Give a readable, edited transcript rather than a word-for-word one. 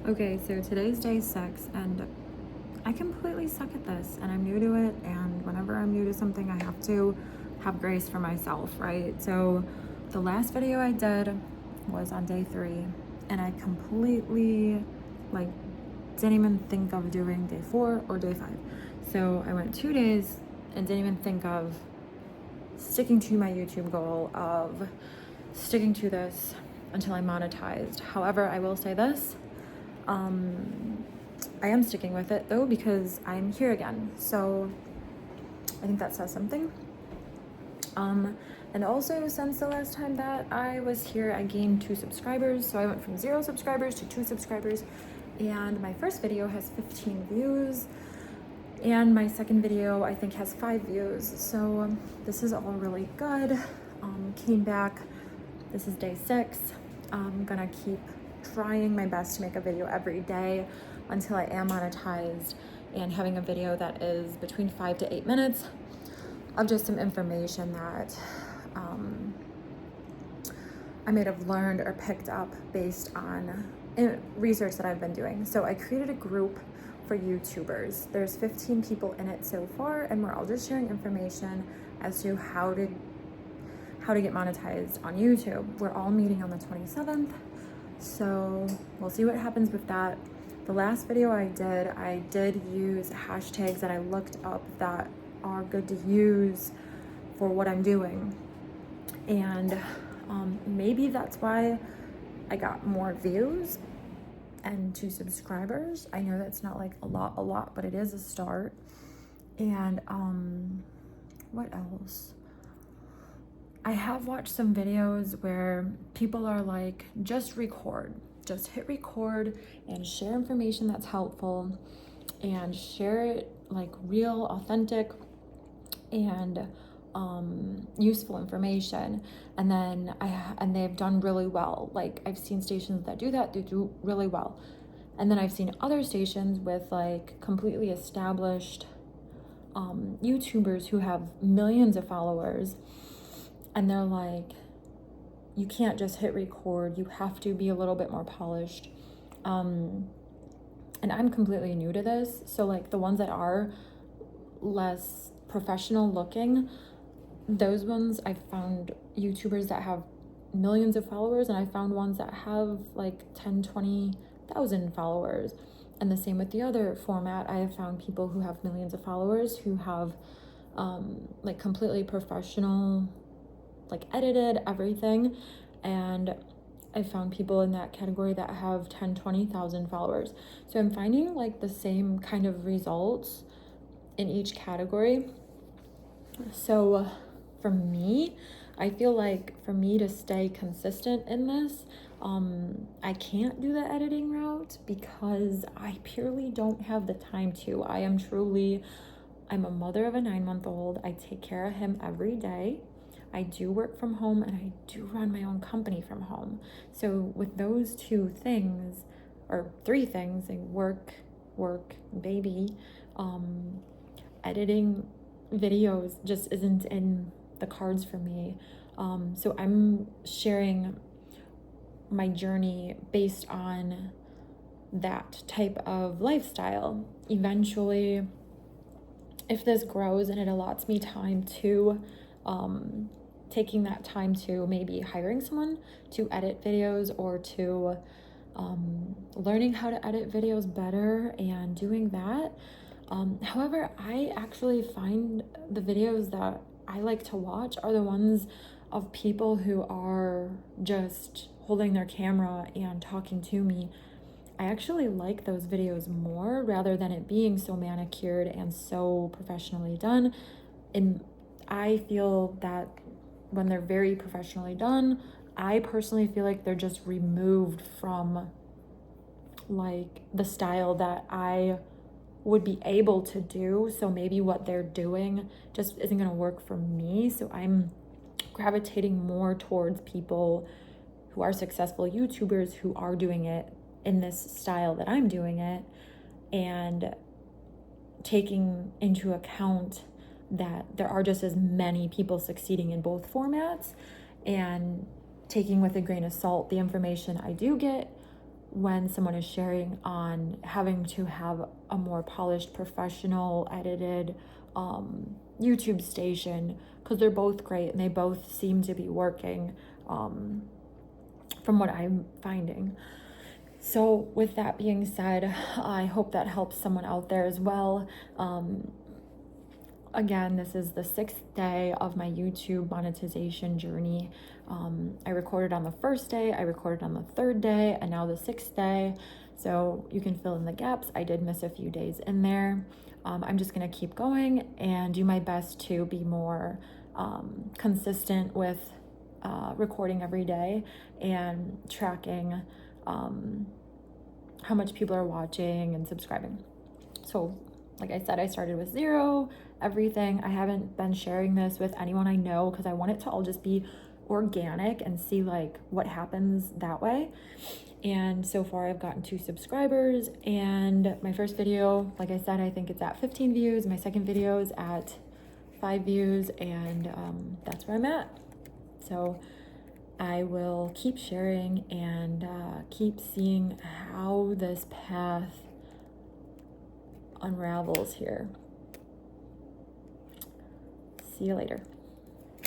Okay, so today's day 6, and I completely suck at this, and I'm new to it, and whenever I'm new to something, I have to have grace for myself, right? So the last video I did was on day 3, and I completely, like, didn't even think of doing day 4 or day 5. So I went 2 days and didn't even think of sticking to my YouTube goal of sticking to this until I monetized. However, I will say this, I am sticking with it though because I'm here again. So I think that says something. And also since the last time that I was here, I gained 2 subscribers. So I went from 0 subscribers to 2 subscribers. And my first video has 15 views. And my second video, I think, has 5 views. So this is all really good. Came back. This is day 6. I'm gonna keep trying my best to make a video every day until I am monetized and having a video that is between 5 to 8 minutes of just some information that I may have learned or picked up based on research that I've been doing. So I created a group for YouTubers. There's 15 people in it so far, and we're all just sharing information as to how to get monetized on YouTube. We're all meeting on the 27th, so we'll see what happens with that. The last video I did use hashtags that I looked up that are good to use for what I'm doing, and maybe that's why I got more views and 2 subscribers. I know that's not like a lot, but it is a start. And what else? I have watched some videos where people are like, just record, just hit record and share information that's helpful and share it like real, authentic, and useful information. And then they've done really well. Like, I've seen stations that do that, they do really well. And then I've seen other stations with like completely established YouTubers who have millions of followers, and they're like, you can't just hit record, you have to be a little bit more polished. And I'm completely new to this, so like the ones that are less professional looking, those ones I found YouTubers that have millions of followers, and I found ones that have like 10-20,000 followers. And the same with the other format. I have found people who have millions of followers who have like completely professional, like edited everything. And I found people in that category that have 10-20,000 followers. So I'm finding like the same kind of results in each category. So for me, I feel like for me to stay consistent in this, I can't do the editing route because I purely don't have the time to. I'm a mother of a 9-month-old. I take care of him every day. I do work from home, and I do run my own company from home. So with those 2 things, or 3 things, like work, baby, editing videos just isn't in the cards for me. So I'm sharing my journey based on that type of lifestyle. Eventually, if this grows and it allots me time to taking that time to maybe hiring someone to edit videos, or to learning how to edit videos better and doing that. However, I actually find the videos that I like to watch are the ones of people who are just holding their camera and talking to me. I actually like those videos more, rather than it being so manicured and so professionally done. And I feel that when they're very professionally done, I personally feel like they're just removed from like the style that I would be able to do. So maybe what they're doing just isn't going to work for me. So I'm gravitating more towards people who are successful YouTubers who are doing it in this style that I'm doing it, and taking into account that there are just as many people succeeding in both formats, and taking with a grain of salt the information I do get when someone is sharing on having to have a more polished, professional, edited YouTube station, because they're both great and they both seem to be working from what I'm finding. So with that being said, I hope that helps someone out there as well. Again, this is the 6th day of my YouTube monetization journey. I recorded on the first day, I recorded on the 3rd day, and now the 6th day. So you can fill in the gaps. I did miss a few days in there. I'm just gonna keep going and do my best to be more consistent with recording every day and tracking how much people are watching and subscribing. So like I said, I started with 0, everything. I haven't been sharing this with anyone I know because I want it to all just be organic and see like what happens that way. And so far I've gotten 2 subscribers, and my first video, like I said, I think it's at 15 views. My second video is at 5 views, and that's where I'm at. So I will keep sharing and keep seeing how this path unravels here. See you later.